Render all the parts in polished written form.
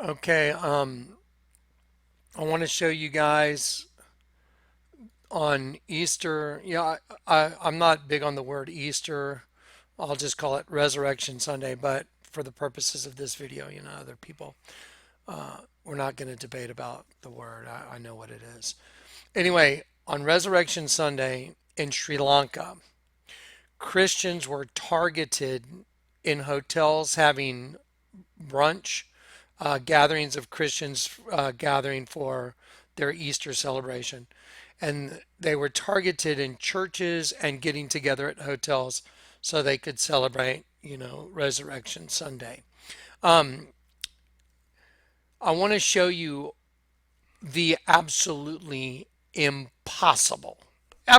Okay, I want to show you guys on Easter. Yeah, I'm not big on the word Easter. I'll just call it Resurrection Sunday, but for the purposes of this video, other people, we're not going to debate about the word. I know what it is. Anyway, on Resurrection Sunday in Sri Lanka, Christians were targeted in hotels having brunch, gatherings of Christians gathering for their Easter celebration. And they were targeted in churches and getting together at hotels so they could celebrate, Resurrection Sunday. Um, I want to show you the absolutely impossible. I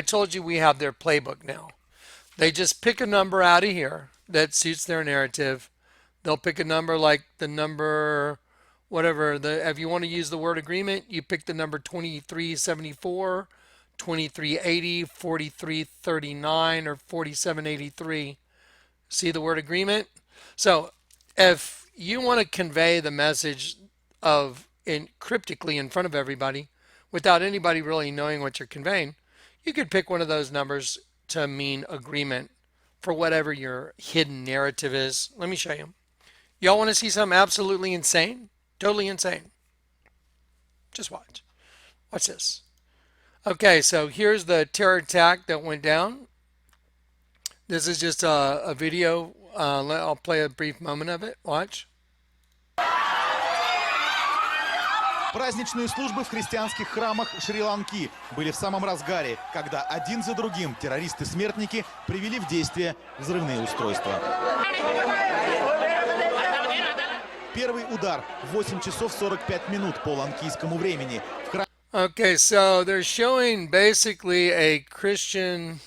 told you we have their playbook now. They just pick a number out of here that suits their narrative. They'll pick a number like the number, whatever. If you want to use the word agreement, you pick the number 2374, 2380, 4339, or 4783. See the word agreement? So if you want to convey the message cryptically in front of everybody without anybody really knowing what you're conveying, you could pick one of those numbers to mean agreement for whatever your hidden narrative is. Let me show you. Y'all want to see something absolutely insane? Totally insane. Just watch. Watch this. Okay, so here's the terror attack that went down. This is just a video. I'll play a brief moment of it. Watch. Праздничные службы в христианских храмах Шри-Ланки были в самом разгаре, когда один за другим террористы-смертники привели в действие взрывные устройства. Первый удар в 8 часов 45 минут по ланкийскому времени. Okay, so they're showing basically a Christian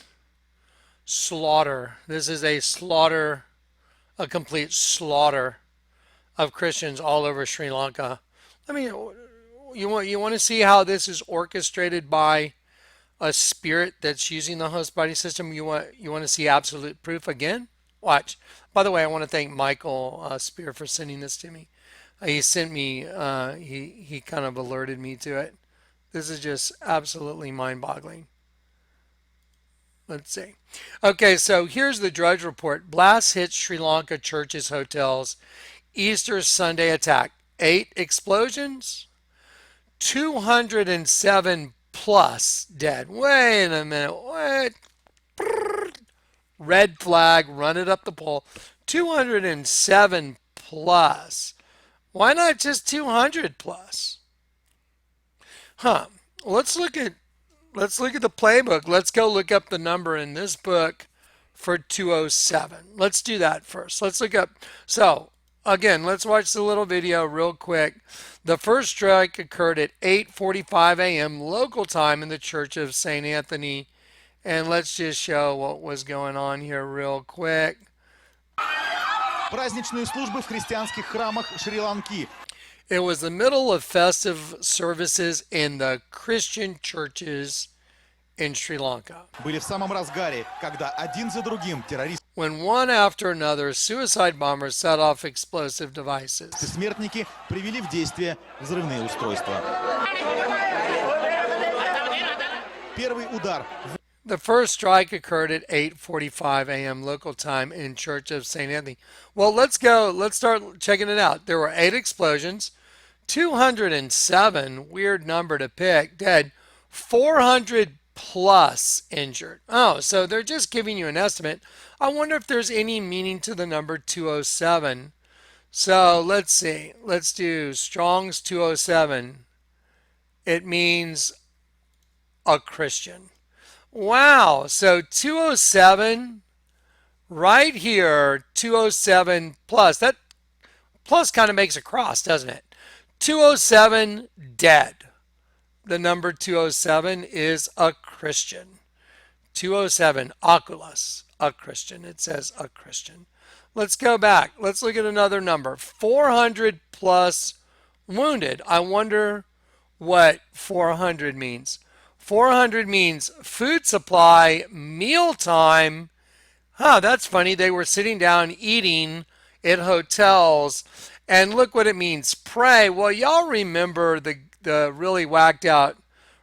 slaughter. This is a slaughter, a complete slaughter of Christians all over Sri Lanka. You want to see how this is orchestrated by a spirit that's using the host body system? You want to see absolute proof again? Watch. By the way, I want to thank Michael Spear for sending this to me. He sent me. He kind of alerted me to it. This is just absolutely mind-boggling. Let's see. Okay, so here's the Drudge Report. Blast hits Sri Lanka churches, hotels. Easter Sunday attack. 8 explosions. 207 plus dead. Wait a minute. What? Red flag. Run it up the pole. 207 plus. Why not just 200 plus? Huh. Let's look at the playbook. Let's go look up the number in this book for 207. Let's do that first. Let's look up. So, again, let's watch the little video real quick. The first strike occurred at 8:45 a.m. local time in the Church of St. Anthony. And let's just show what was going on here real quick. Праздничные службы в христианских храмах Шри-Ланки. It was the middle of festive services in the Christian churches in Sri Lanka. Были в самом разгаре, когда один за другим террористы When one after another suicide bombers set off explosive devices. смертники привели в действие взрывные устройства. Первый удар. The first strike occurred at 8:45 a.m. local time in Church of St. Anthony. Well, let's start checking it out. There were 8 explosions, 207, weird number to pick, dead, 400 plus injured. Oh, so they're just giving you an estimate. I wonder if there's any meaning to the number 207. So let's see. Let's do Strong's 207. It means a Christian. Wow, so 207 right here, 207 plus. That plus kind of makes a cross, doesn't it? 207 dead. The number 207 is a Christian. 207 oculos, a Christian. It says a Christian. Let's go back. Let's look at another number. 400 plus wounded. I wonder what 400 means. 400 means food supply, mealtime. That's funny. They were sitting down eating at hotels And look what it means, pray. Well, y'all remember the really whacked out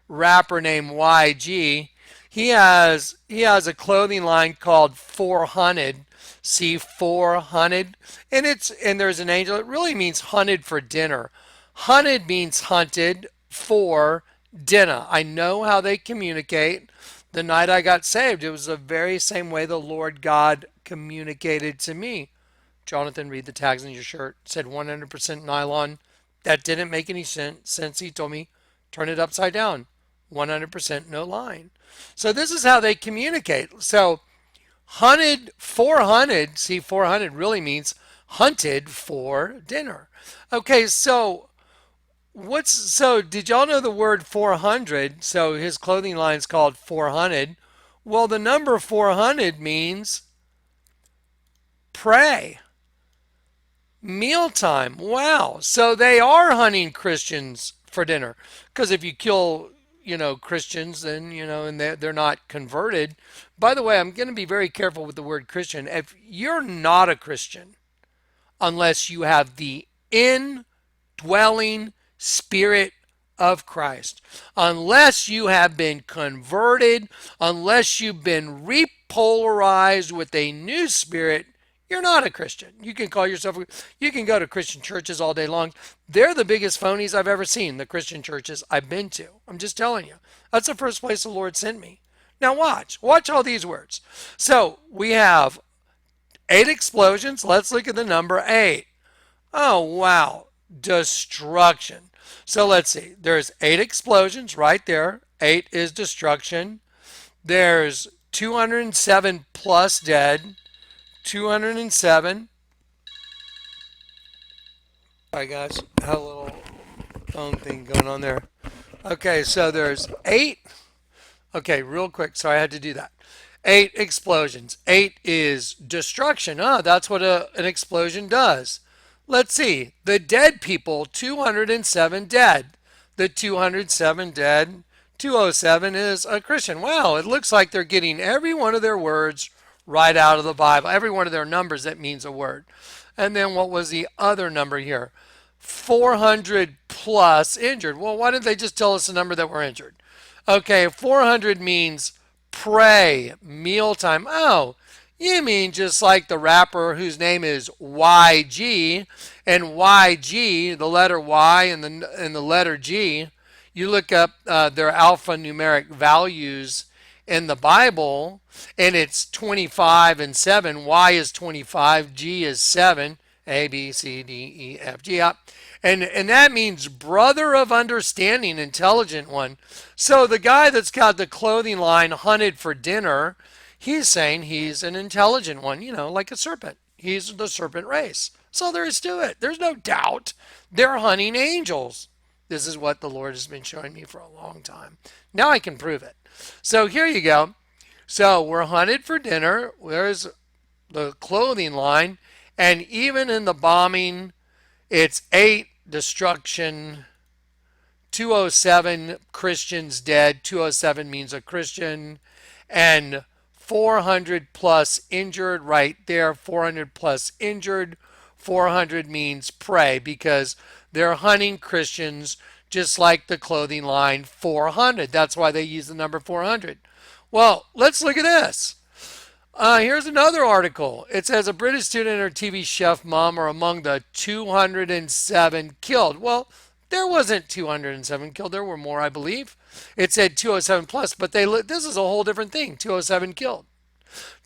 rapper named YG. He has a clothing line called 400. See 400, and there's an angel. It really means hunted for dinner. Hunted means hunted for dinner. I know how they communicate. The night I got saved, it was the very same way the Lord God communicated to me. Jonathan, read the tags on your shirt. It said 100% nylon. That didn't make any sense. He told me, turn it upside down. 100% no line. So this is how they communicate. So hunted 400, see 400 really means hunted for dinner. Okay, so did y'all know the word 400? So his clothing line is called 400. Well, the number 400 means pray. Mealtime. Wow. So they are hunting Christians for dinner. Because if you kill, Christians, then, and they're not converted. By the way, I'm going to be very careful with the word Christian. If you're not a Christian, unless you have the indwelling Spirit of Christ, unless you have been converted, unless you've been repolarized with a new spirit, you're not a Christian. You can call yourself, you can go to Christian churches all day long. They're the biggest phonies I've ever seen, the Christian churches I've been to. I'm just telling you. That's the first place the Lord sent me. Now watch all these words. So we have 8 explosions. Let's look at the number 8. Oh, wow. Destruction. So let's see. There's 8 explosions right there. 8 is destruction. There's 207 plus dead. 207. All right, guys. Had a little phone thing going on there. Okay, so there's 8. Okay, real quick. Sorry, I had to do that. 8 explosions. 8 is destruction. That's what an explosion does. Let's see. The dead people, 207 dead. The 207 dead. 207 is a Christian. Wow, it looks like they're getting every one of their words right out of the Bible. Every one of their numbers that means a word. And then what was the other number here? 400 plus injured. Well, why didn't they just tell us the number that were injured? Okay, 400 means pray, mealtime. Oh, you mean just like the rapper whose name is YG, and YG, the letter Y and the letter G, you look up their alphanumeric values in the Bible, and it's 25 and 7. Y is 25, G is 7, A, B, C, D, E, F, G. And that means brother of understanding, intelligent one. So the guy that's got the clothing line hunted for dinner, he's saying he's an intelligent one, like a serpent. He's the serpent race. So there is to it. There's no doubt. They're hunting angels. This is what the Lord has been showing me for a long time. Now I can prove it. So here you go. So we're hunted for dinner. There's the clothing line. And even in the bombing, it's 8 destruction, 207 Christians dead. 207 means a Christian. And 400 plus injured right there. 400 plus injured. 400 means pray because they're hunting Christians just like the clothing line 400. That's why they use the number 400. Well, let's look at this. Here's another article. It says a British student and her TV chef mom are among the 207 killed. Well, there wasn't 207 killed. There were more, I believe. It said 207 plus, but this is a whole different thing. 207 killed.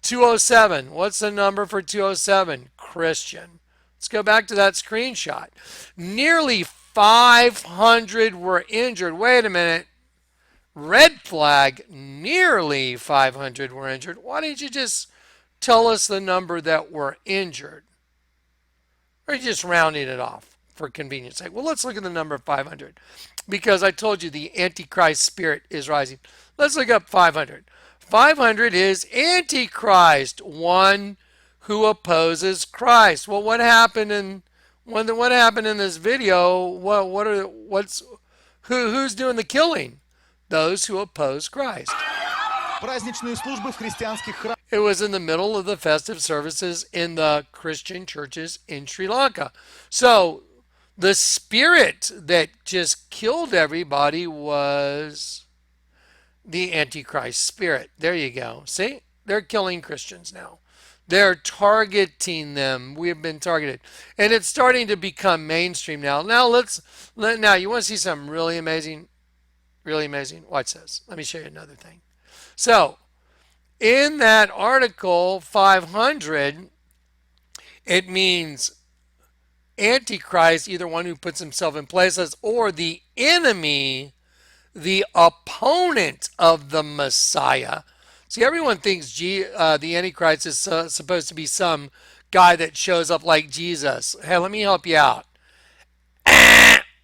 207. What's the number for 207? Christian. Let's go back to that screenshot. Nearly 500 were injured. Wait a minute. Red flag, nearly 500 were injured. Why didn't you just tell us the number that were injured? Or are you just rounding it off for convenience sake? Well, let's look at the number 500 because I told you the Antichrist spirit is rising. Let's look up 500. 500 is Antichrist, one who opposes Christ. Well, what happened in this video? Who's doing the killing? Those who oppose Christ. Праздничные службы в христианских храмах. It was in the middle of the festive services in the Christian churches in Sri Lanka. So the spirit that just killed everybody was the Antichrist spirit. There you go. See? They're killing Christians now. They're targeting them. We have been targeted. And it's starting to become mainstream now. Now you want to see something really amazing? Really amazing? Watch this. Let me show you another thing. So, in that article 500, it means Antichrist, either one who puts himself in places or the enemy, the opponent of the Messiah. See, everyone thinks the Antichrist is supposed to be some guy that shows up like Jesus. Hey, let me help you out.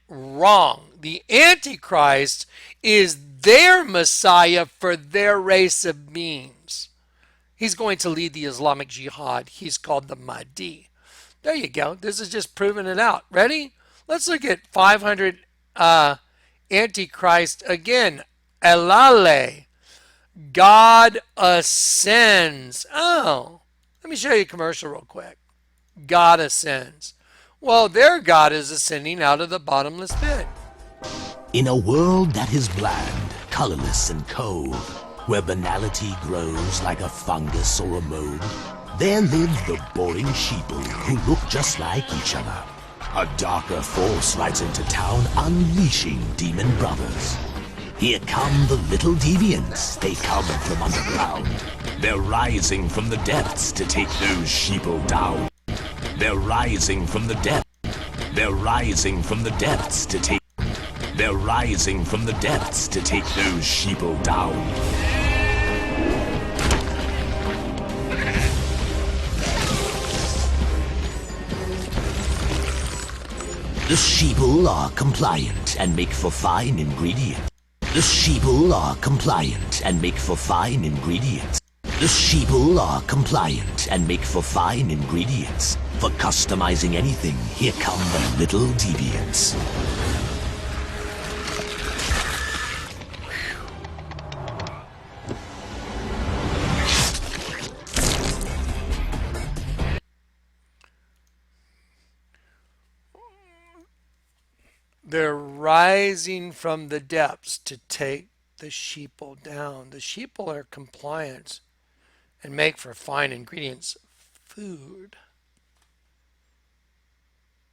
Wrong. The Antichrist is their Messiah for their race of beings. He's going to lead the Islamic Jihad. He's called the Mahdi. There you go. This is just proving it out. Ready? Let's look at 500 Antichrist again. Elale. God ascends. Oh, let me show you a commercial real quick. God ascends. Well, their God is ascending out of the bottomless pit. In a world that is bland, colorless and cold, where banality grows like a fungus or a mold, there live the boring sheeple who look just like each other. A darker force rides into town, unleashing demon brothers. Here come the little deviants, they come from underground. They're rising from the depths to take those sheeple down. They're rising from the depths. They're rising from the depths to take. They're rising from the depths to take those sheeple down. The sheeple are compliant and make for fine ingredients. The sheeple are compliant and make for fine ingredients. The sheeple are compliant and make for fine ingredients. For customizing anything, here come the little deviants. They're rising from the depths to take the sheeple down. The sheeple are compliant and make for fine ingredients. Food.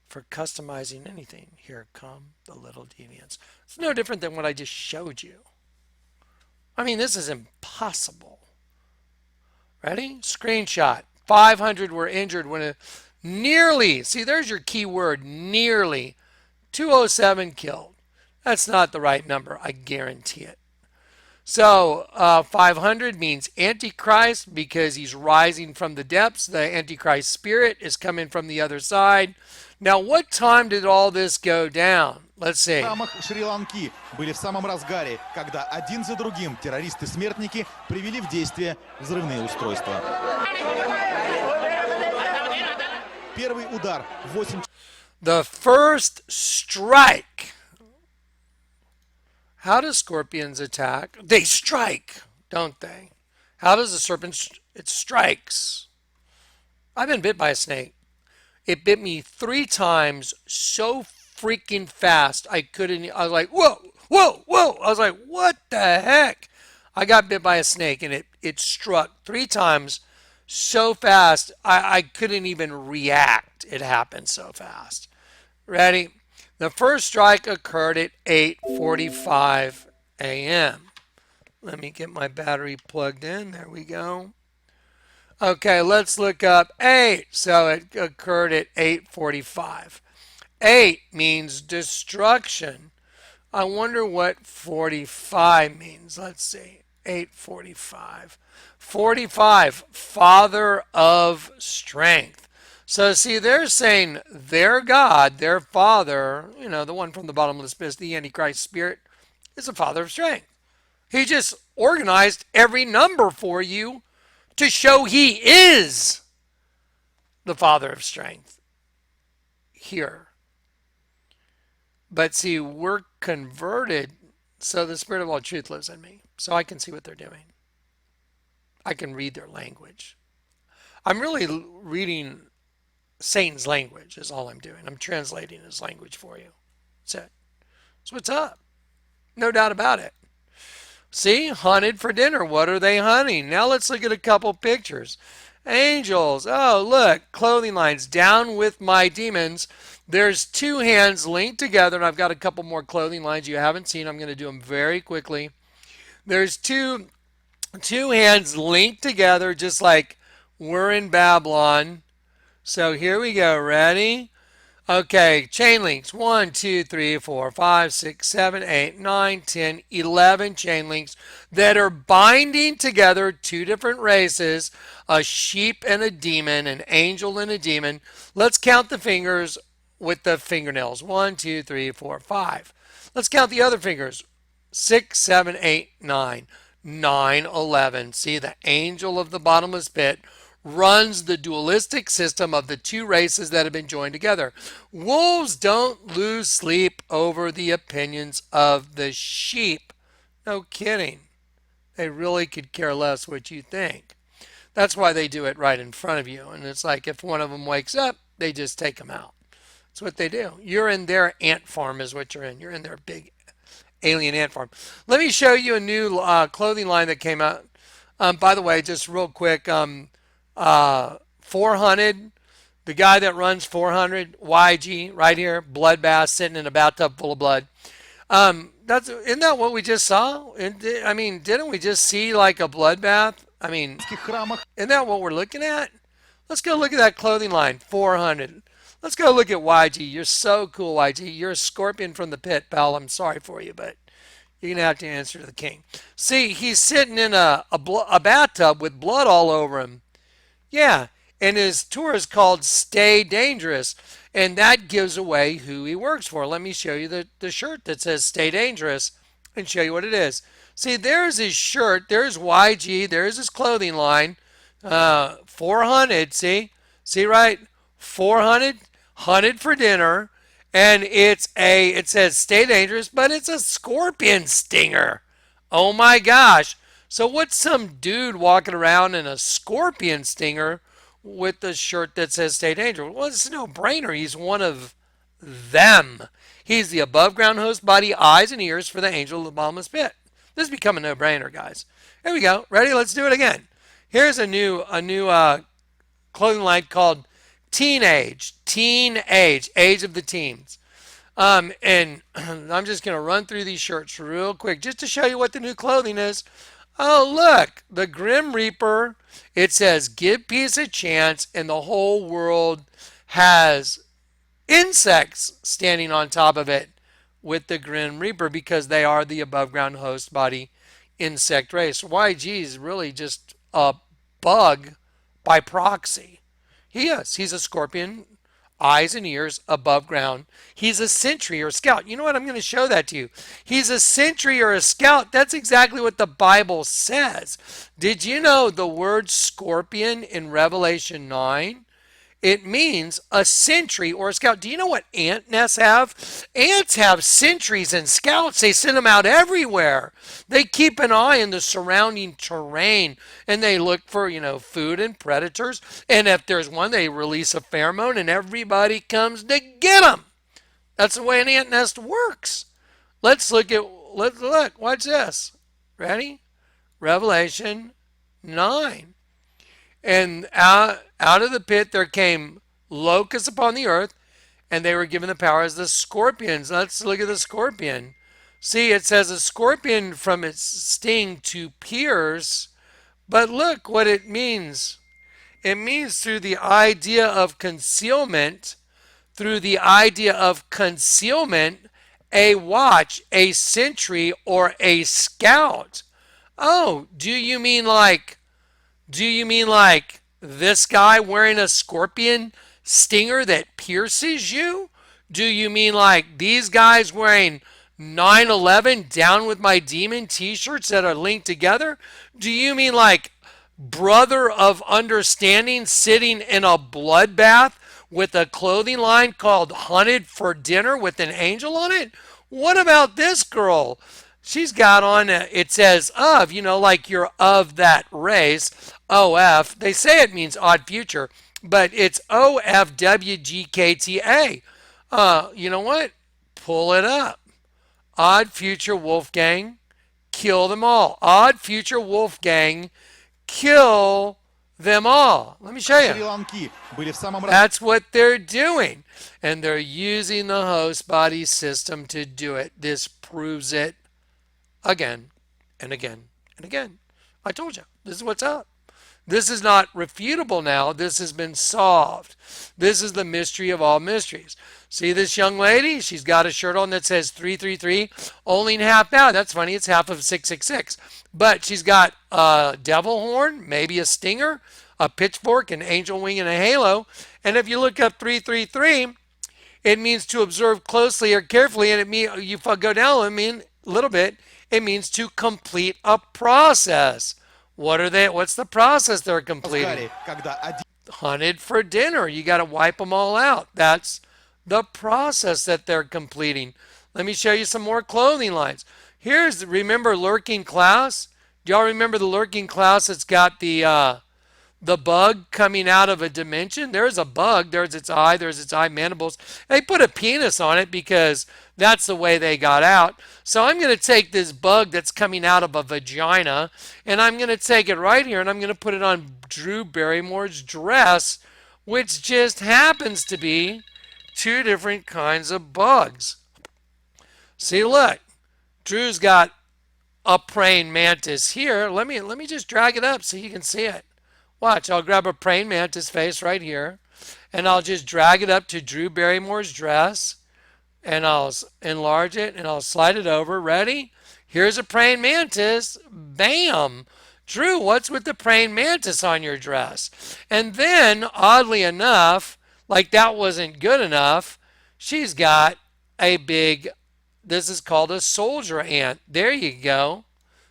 For customizing anything. Here come the little deviants. It's no different than what I just showed you. I mean, this is impossible. Ready? Screenshot. 500 were injured when nearly, see, there's your key word, nearly 207 killed. That's not the right number, I guarantee it. So 500 means Antichrist because he's rising from the depths. The Antichrist spirit is coming from the other side. Now, what time did all this go down? Let's see. В храмах Шри-Ланки были в самом разгаре, когда один за другим террористы-смертники привели в действие взрывные устройства. Первый удар в 8. The first strike. How do scorpions attack? They strike, don't they? How does a serpent? It strikes. I've been bit by a snake. It bit me 3 times so freaking fast I couldn't. I was like, whoa, whoa, whoa. I was like, what the heck? I got bit by a snake and it struck 3 times so fast I couldn't even react. It happened so fast. Ready? The first strike occurred at 8:45 a.m. Let me get my battery plugged in. There we go. Okay, let's look up 8. So it occurred at 8:45. 8 means destruction. I wonder what 45 means. Let's see. 8:45. 45, Father of Strength. So see, they're saying their God, their Father, the one from the bottomless pit, the Antichrist spirit, is a Father of Strength. He just organized every number for you to show he is the Father of Strength here. But see, we're converted, so the Spirit of all truth lives in me, so I can see what they're doing. I can read their language. I'm really reading Satan's language is all I'm doing. I'm translating his language for you. That's it. That's what's up. No doubt about it. See, hunted for dinner. What are they hunting? Now let's look at a couple pictures. Angels. Oh, look, clothing lines. Down with my demons. There's two hands linked together, and I've got a couple more clothing lines you haven't seen. I'm going to do them very quickly. There's two hands linked together, just like we're in Babylon. So here we go. Ready? Okay, chain links 1, 2, 3, 4, 5, 6, 7, 8, 9, 10, 11 chain links that are binding together two different races, a sheep and a demon, an angel and a demon. Let's count the fingers with the fingernails 1, 2, 3, 4, 5. Let's count the other fingers 6, 7, 8, 9, 9, 11. See, the angel of the bottomless pit runs the dualistic system of the two races that have been joined together. Wolves don't lose sleep over the opinions of the sheep. No kidding. They really could care less what you think. That's why they do it right in front of you. And it's like if one of them wakes up, they just take them out. That's what they do. You're in their ant farm is what you're in. You're in their big alien ant farm. Let me show you a new clothing line that came out. By the way, just real quick, 400, the guy that runs 400, YG, right here, bloodbath, sitting in a bathtub full of blood. Isn't that what we just saw? I mean, didn't we just see like a bloodbath? I mean, isn't that what we're looking at? Let's go look at that clothing line, 400. Let's go look at YG. You're so cool, YG. You're a scorpion from the pit, pal. I'm sorry for you, but you're going to have to answer to the king. See, he's sitting in a bathtub with blood all over him. Yeah, and his tour is called Stay Dangerous, and that gives away who he works for. Let me show you the shirt that says Stay Dangerous and show you what it is. See, there's his shirt, there's YG, there's his clothing line, 400, see right, 400, hunted for dinner, and it says Stay Dangerous, but it's a scorpion stinger. Oh my gosh. So what's some dude walking around in a scorpion stinger with a shirt that says Stay Dangerous? Well, it's no brainer. He's one of them. He's the above ground host body, eyes and ears for the angel of the bottomless pit. This has become a no brainer, guys. Here we go. Ready? Let's do it again. Here's a new clothing line called Teenage, age of the teens. And I'm just going to run through these shirts real quick just to show you what the new clothing is. Oh, look, the Grim Reaper. It says, give peace a chance, and the whole world has insects standing on top of it with the Grim Reaper because they are the above ground host body insect race. YG is really just a bug by proxy. He is. He's a scorpion, eyes and ears above ground. He's a sentry or scout. You know what? I'm going to show that to you. He's a sentry or a scout. That's exactly what the Bible says. Did you know the word scorpion in Revelation 9? It means a sentry or a scout. Do you know what ant nests have? Ants have sentries and scouts. They send them out everywhere. They keep an eye on the surrounding terrain and they look for, food and predators. And if there's one, they release a pheromone and everybody comes to get them. That's the way an ant nest works. Let's look. Watch this. Ready? Revelation 9. And out of the pit there came locusts upon the earth, and they were given the power as the scorpions. Let's look at the scorpion. See, it says a scorpion from its sting to pierce, but look what it means. It means through the idea of concealment, a watch, a sentry, or a scout. Oh, do you mean like this guy wearing a scorpion stinger that pierces you? Do you mean like these guys wearing 9/11 down with my demon t-shirts that are linked together? Do you mean like brother of understanding sitting in a bloodbath with a clothing line called Hunted for Dinner with an angel on it? What about this girl? she's got on it says of, like you're of that race, OF. They say it means odd future, but it's OFWGKTA. You know what? Pull it up. Odd future Wolfgang, kill them all. Odd future Wolfgang, kill them all. Let me show you. Шри-Ланки были в самом That's what they're doing. And they're using the host body system to do it. This proves it again and again and again. I told you, this is what's up. This is not refutable now. This has been solved. This is the mystery of all mysteries. See this young lady? She's got a shirt on that says 333, only in half now. That's funny. It's half of 666. But she's got a devil horn, maybe a stinger, a pitchfork, an angel wing, and a halo. And if you look up 333, it means to observe closely or carefully. And it means you go down a little bit. It means to complete a process. What are they? What's the process they're completing? Hunted for dinner. You got to wipe them all out. That's the process that they're completing. Let me show you some more clothing lines. Remember lurking class? Do y'all remember the lurking class that's got the bug coming out of a dimension? There's a bug. There's its eye mandibles. They put a penis on it because that's the way they got out. So I'm going to take this bug that's coming out of a vagina, and I'm going to take it right here, and I'm going to put it on Drew Barrymore's dress, which just happens to be two different kinds of bugs. See, look, Drew's got a praying mantis here. Let me just drag it up so you can see it. Watch, I'll grab a praying mantis face right here, and I'll just drag it up to Drew Barrymore's dress, and I'll enlarge it, and I'll slide it over. Ready? Here's a praying mantis. Bam! Drew, what's with the praying mantis on your dress? And then, oddly enough, like that wasn't good enough, she's got a big, this is called a soldier ant. There you go.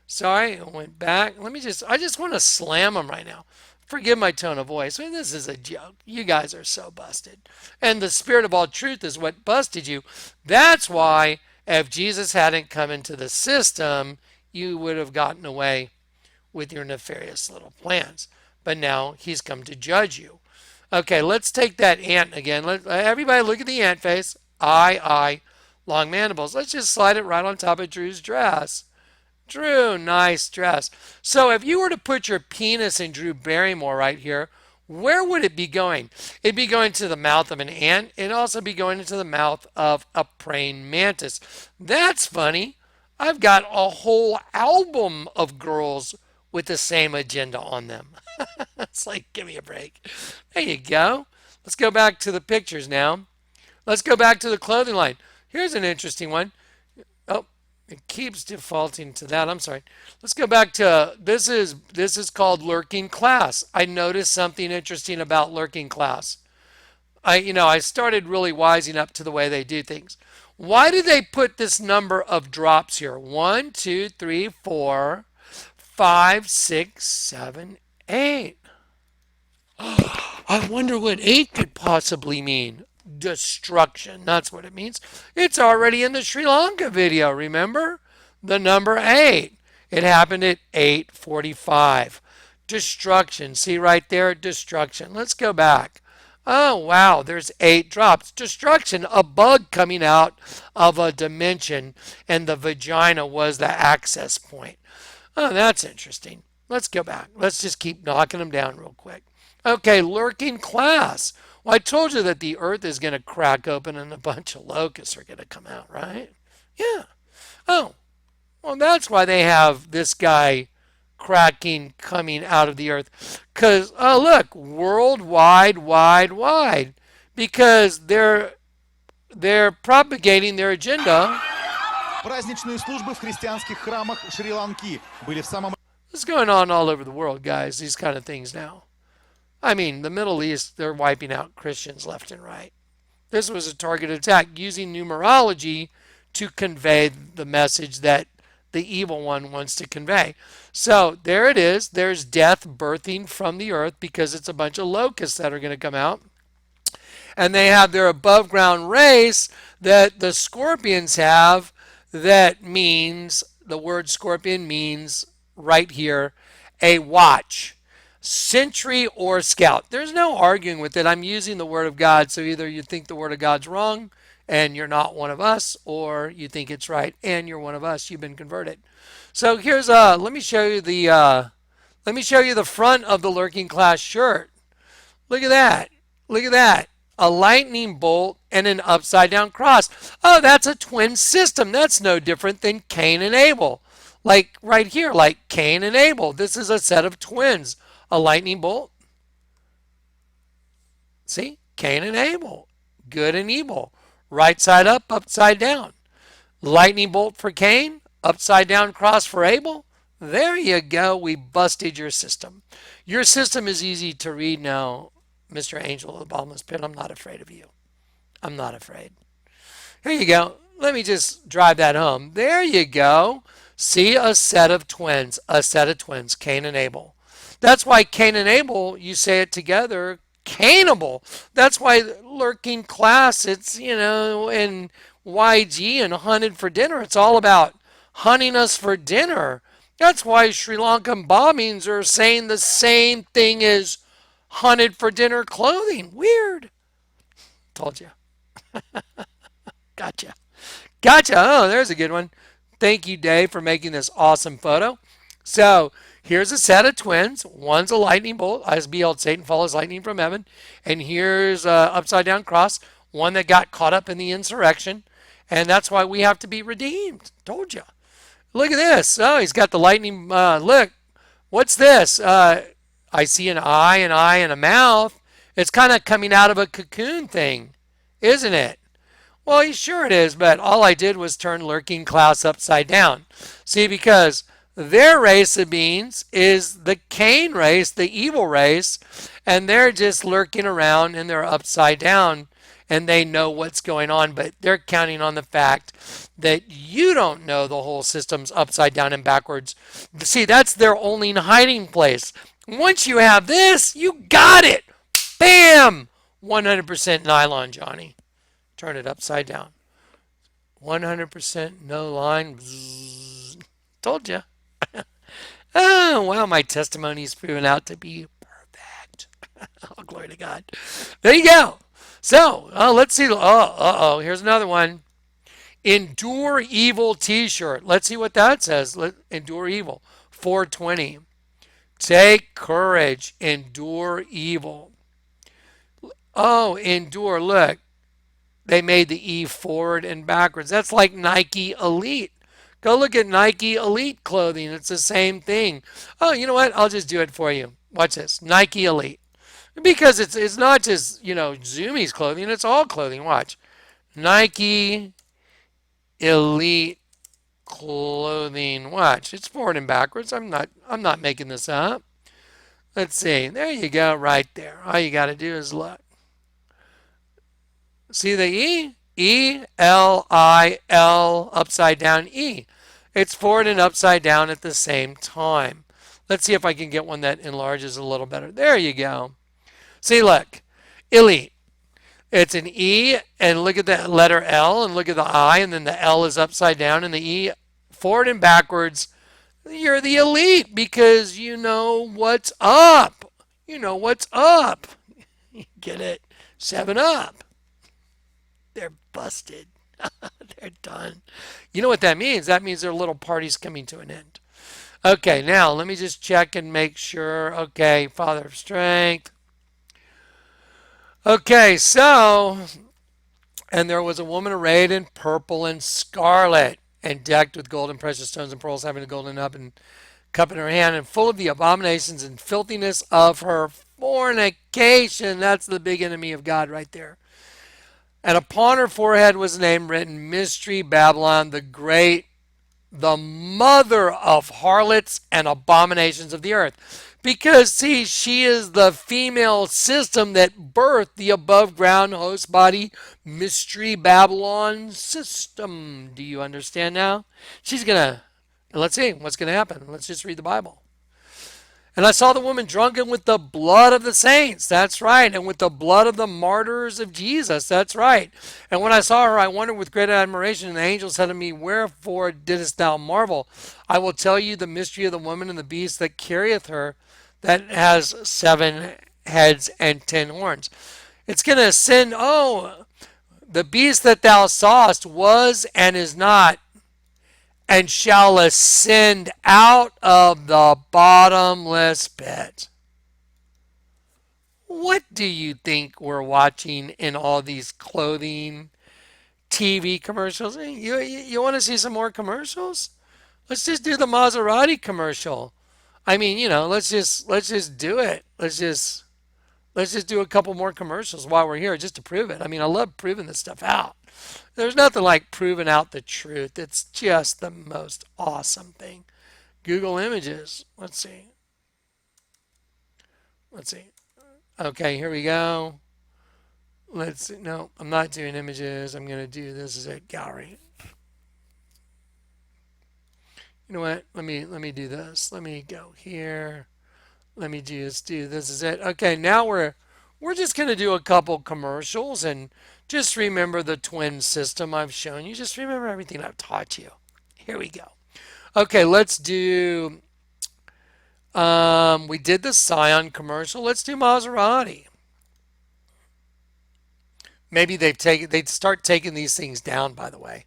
Sorry, I went back. I just want to slam them right now. Forgive my tone of voice. I mean, this is a joke. You guys are so busted. And the spirit of all truth is what busted you. That's why if Jesus hadn't come into the system, you would have gotten away with your nefarious little plans. But now he's come to judge you. Okay, let's take that ant again. Everybody look at the ant face. Eye, long mandibles. Let's just slide it right on top of Drew's dress. Drew, nice dress. So if you were to put your penis in Drew Barrymore right here, where would it be going? It'd be going to the mouth of an ant. It'd also be going into the mouth of a praying mantis. That's funny. I've got a whole album of girls with the same agenda on them. It's like, give me a break. There you go. Let's go back to the pictures now. Let's go back to the clothing line. Here's an interesting one. Oh, it keeps defaulting to that. I'm sorry. Let's go back to this is called lurking class. I noticed something interesting about lurking class. I started really wising up to the way they do things. Why do they put this number of drops here? 1, 2, 3, 4, 5, 6, 7, 8. I wonder what 8 could possibly mean. Destruction. That's what it means. It's already in the Sri Lanka video, remember? The number 8. It happened at 8:45. Destruction. See right there? Destruction. Let's go back. Oh, wow. There's 8 drops. Destruction. A bug coming out of a dimension, and the vagina was the access point. Oh, that's interesting. Let's go back. Let's just keep knocking them down real quick. Okay, lurking class. Well, I told you that the earth is going to crack open and a bunch of locusts are going to come out, right? Yeah. Oh, well, that's why they have this guy cracking coming out of the earth. Because, oh, look, worldwide, wide. Because they're propagating their agenda. Праздничные службы в христианских храмах Шри-Ланки были в самом... This is going on all over the world, guys, these kind of things now. I mean, the Middle East, they're wiping out Christians left and right. This was a targeted attack using numerology to convey the message that the evil one wants to convey. So there it is. There's death birthing from the earth because it's a bunch of locusts that are going to come out. And they have their above ground race that the scorpions have that means the word scorpion means right here a watch, sentry, or scout. There's no arguing with it. I'm using the word of God, so either you think the word of God's wrong and you're not one of us, or you think it's right and you're one of us. You've been converted. So here's let me show you the front of the Lurking Class shirt. Look at that. Look at that. A lightning bolt and an upside down cross. Oh, that's a twin system. That's no different than Cain and Abel. Like right here, like Cain and Abel. This is a set of twins. A lightning bolt. See? Cain and Abel. Good and evil. Right side up, upside down. Lightning bolt for Cain, upside down cross for Abel. There you go. We busted your system. Your system is easy to read now, Mr. Angel of the Bottomless Pit. I'm not afraid of you. I'm not afraid. Here you go. Let me just drive that home. There you go. See, a set of twins. A set of twins, Cain and Abel. That's why Cain and Abel, you say it together, Cainable. That's why Lurking Class, it's, in YG and Hunted for Dinner. It's all about hunting us for dinner. That's why Sri Lankan bombings are saying the same thing as hunted for dinner clothing. Weird. Told you. Gotcha. Gotcha. Oh, there's a good one. Thank you, Dave, for making this awesome photo. So here's a set of twins. One's a lightning bolt. As beheld, Satan follows lightning from heaven. And here's a upside down cross. One that got caught up in the insurrection. And that's why we have to be redeemed. Told you. Look at this. Oh, he's got the lightning. Look. What's this? I see an eye, and a mouth. It's kind of coming out of a cocoon thing, isn't it? Well, sure it is, but all I did was turn Lurking Class upside down. See, because their race of beings is the Cain race, the evil race, and they're just lurking around and they're upside down and they know what's going on, but they're counting on the fact that you don't know the whole system's upside down and backwards. See, that's their only hiding place. Once you have this, you got it. Bam! 100% nylon, Johnny. Turn it upside down. 100% no line. Bzzz. Told you. Oh, wow, my testimony is proven out to be perfect. Oh, glory to God. There you go. So, let's see. Here's another one. Endure Evil t-shirt. Let's see what that says. Endure Evil. 420. Take courage. Endure evil. Oh, endure. Look. They made the E forward and backwards. That's like Nike Elite. Go look at Nike Elite clothing. It's the same thing. Oh, you know what? I'll just do it for you. Watch this. Nike Elite. Because it's not just, Zoomies clothing. It's all clothing. Watch. Nike Elite clothing. Watch. It's forward and backwards. I'm not making this up. Let's see. There you go, right there. All you got to do is look. See the E? E-L-I-L upside down E. It's forward and upside down at the same time. Let's see if I can get one that enlarges a little better. There you go. See, look. Elite. It's an E, and look at the letter L, and look at the I, and then the L is upside down, and the E forward and backwards. You're the elite because you know what's up. You know what's up. Get it? 7 Up. They're busted. They're done. You know what that means? That means their little party's coming to an end. Okay, now let me just check and make sure. Okay, Father of Strength. Okay, so, and there was a woman arrayed in purple and scarlet and decked with gold and precious stones and pearls, having a golden cup in her hand, and full of the abominations and filthiness of her fornication. That's the big enemy of God right there. And upon her forehead was a name written, Mystery Babylon the Great, the mother of harlots and abominations of the earth. Because, see, she is the female system that birthed the above ground host body Mystery Babylon system. Do you understand now? She's going to, let's see what's going to happen. Let's just read the Bible. And I saw the woman drunken with the blood of the saints. That's right. And with the blood of the martyrs of Jesus. That's right. And when I saw her, I wondered with great admiration. And the angel said to me, wherefore didst thou marvel? I will tell you the mystery of the woman and the beast that carrieth her, that has 7 heads and 10 horns. It's going to ascend. Oh, the beast that thou sawest was and is not, and shall ascend out of the bottomless pit. What do you think we're watching in all these clothing, TV commercials? You want to see some more commercials? Let's just do the Maserati commercial. I mean, let's just do it. Let's just do a couple more commercials while we're here just to prove it. I mean, I love proving this stuff out. There's nothing like proving out the truth. It's just the most awesome thing. Google Images. Let's see. Let's see. Okay, here we go. Let's see. No, I'm not doing images. I'm going to do this as a gallery. You know what? Let me do this. Let me go here. Let me just do this is it. Okay, now we're just going to do a couple commercials and just remember the twin system I've shown you. Just remember everything I've taught you. Here we go. Okay, let's do we did the Scion commercial. Let's do Maserati. Maybe they'd start taking these things down, by the way.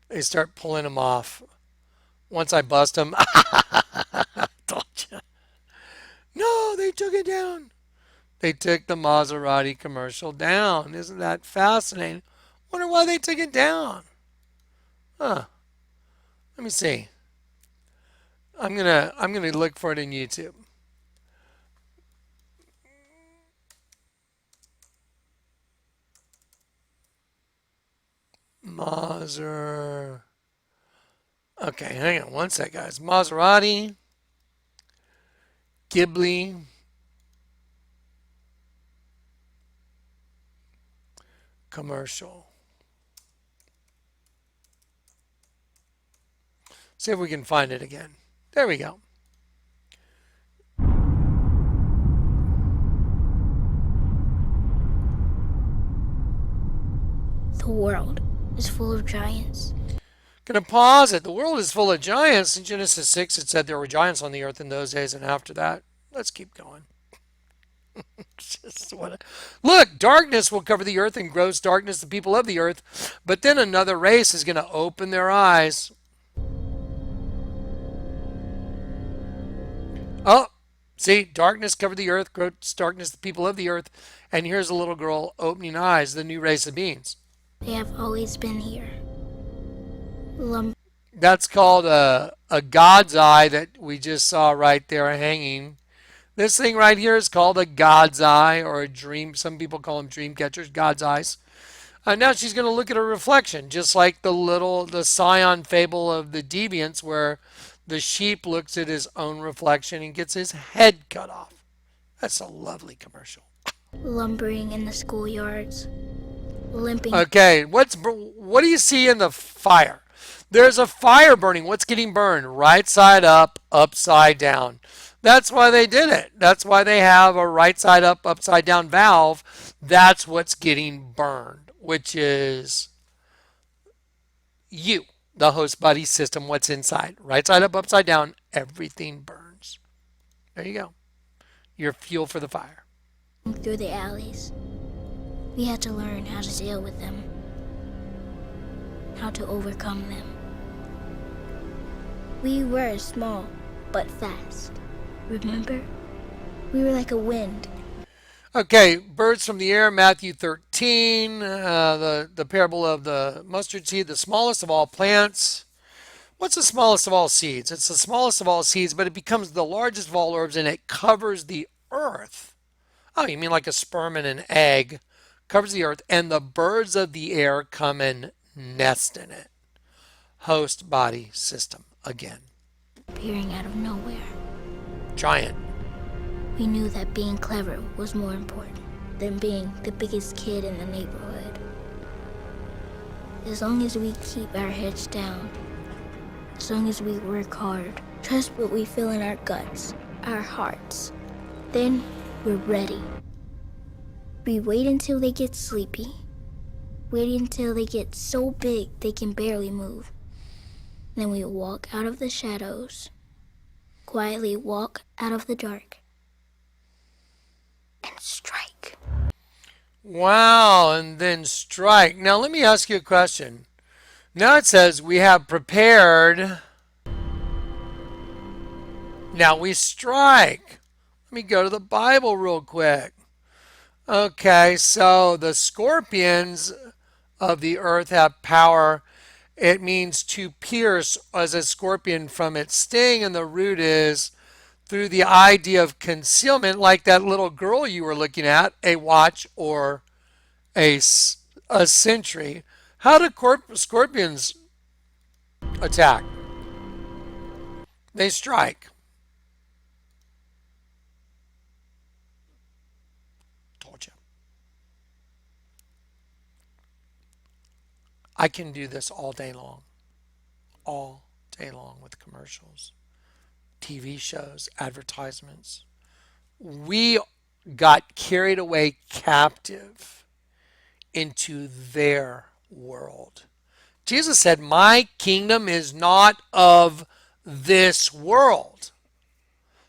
They start pulling them off. Once I bust them, told you. No, they took it down. They took the Maserati commercial down. Isn't that fascinating? Wonder why they took it down. Huh. Let me see. I'm gonna look for it in YouTube. Maser. Okay, hang on one sec, guys. Maserati, Ghibli, commercial. See if we can find it again. There we go. The world is full of giants. Gonna pause it. The world is full of giants. In Genesis 6, it said there were giants on the earth in those days, and after that, let's keep going. Look, darkness will cover the earth, and gross darkness the people of the earth. But then another race is going to open their eyes. Oh, see, darkness covered the earth, gross darkness the people of the earth. And here's a little girl opening eyes, the new race of beings. They have always been here. That's called a God's eye that we just saw right there hanging. This thing right here is called a God's eye or a dream. Some people call them dream catchers, God's eyes. Now she's going to look at her reflection, just like the Scion fable of the deviants, where the sheep looks at his own reflection and gets his head cut off. That's a lovely commercial. Lumbering in the schoolyards, limping. Okay, what do you see in the fire? There's a fire burning. What's getting burned? Right side up, upside down. That's why they did it. That's why they have a right side up, upside down valve. That's what's getting burned, which is you, the host body system, what's inside. Right side up, upside down, everything burns. There you go. Your fuel for the fire. Through the alleys. We had to learn how to deal with them, how to overcome them. We were small, but fast. Remember? We were like a wind. Okay, birds from the air, Matthew 13, the parable of the mustard seed, the smallest of all plants. What's the smallest of all seeds? It's the smallest of all seeds, but it becomes the largest of all herbs, and it covers the earth. Oh, you mean like a sperm and an egg? Covers the earth, and the birds of the air come and nest in it. Host body system again. Appearing out of nowhere. Giant. We knew that being clever was more important than being the biggest kid in the neighborhood. As long as we keep our heads down, as long as we work hard, trust what we feel in our guts, our hearts. Then we're ready. We wait until they get sleepy. Wait until they get so big they can barely move. Then we walk out of the shadows. Quietly walk out of the dark. And strike. Wow, and then strike. Now let me ask you a question. Now it says we have prepared. Now we strike. Let me go to the Bible real quick. Okay, so the scorpions of the earth have power. It means to pierce as a scorpion from its sting, and the root is through the idea of concealment, like that little girl you were looking at, a watch or a sentry. How do scorpions attack? They strike. Told you. I can do this all day long. All day long with commercials, TV shows, advertisements. We got carried away captive into their world. Jesus said, "My kingdom is not of this world."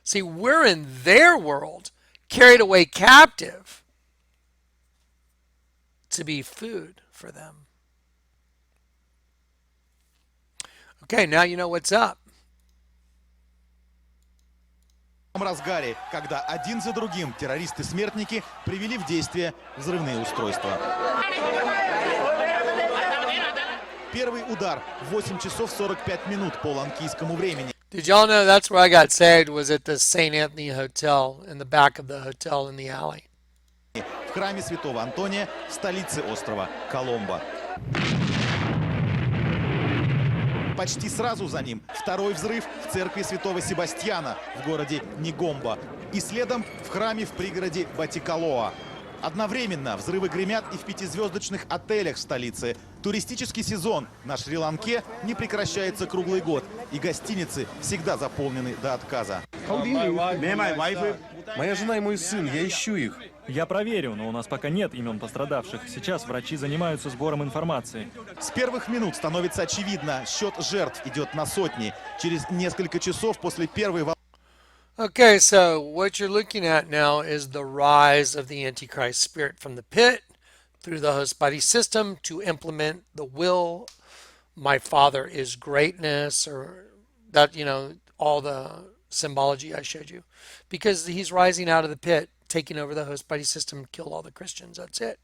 See, we're in their world, carried away captive to be food for them. Okay, now you know what's up. В разгаре, когда один за другим террористы-смертники привели в действие взрывные устройства. Первый удар в 8 часов 45 минут по ланкийскому времени. Did y'all know that's where I got saved, was at the St. Anthony Hotel, in the back of the hotel in the alley. В храме Святого Антония в столице острова Коломбо. Почти сразу за ним второй взрыв в церкви Святого Себастьяна в городе Негомбо и следом в храме в пригороде Батикалоа. Одновременно взрывы гремят и в пятизвездочных отелях в столице. Туристический сезон на Шри-Ланке не прекращается круглый год, и гостиницы всегда заполнены до отказа. Моя жена и мой сын, я ищу их. Я проверю, но у нас пока нет имен пострадавших. Сейчас врачи занимаются сбором информации. С первых минут становится очевидно, счет жертв идет на сотни. Через несколько часов после первой волны. Okay, so what you're looking at now is the rise of the Antichrist spirit from the pit through the host body system to implement the will. My Father is greatness, or that, all the symbology I showed you. Because he's rising out of the pit, taking over the host body system, kill all the Christians. That's it.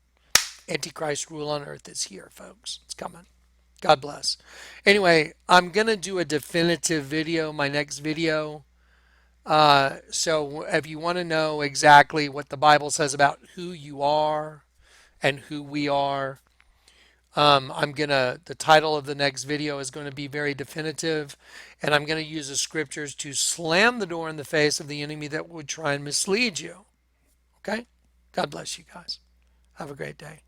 Antichrist rule on earth is here, folks. It's coming. God bless. Anyway, I'm going to do a definitive video, my next video. So if you want to know exactly what the Bible says about who you are and who we are, the title of the next video is going to be very definitive, and I'm going to use the scriptures to slam the door in the face of the enemy that would try and mislead you. Okay? God bless you guys. Have a great day.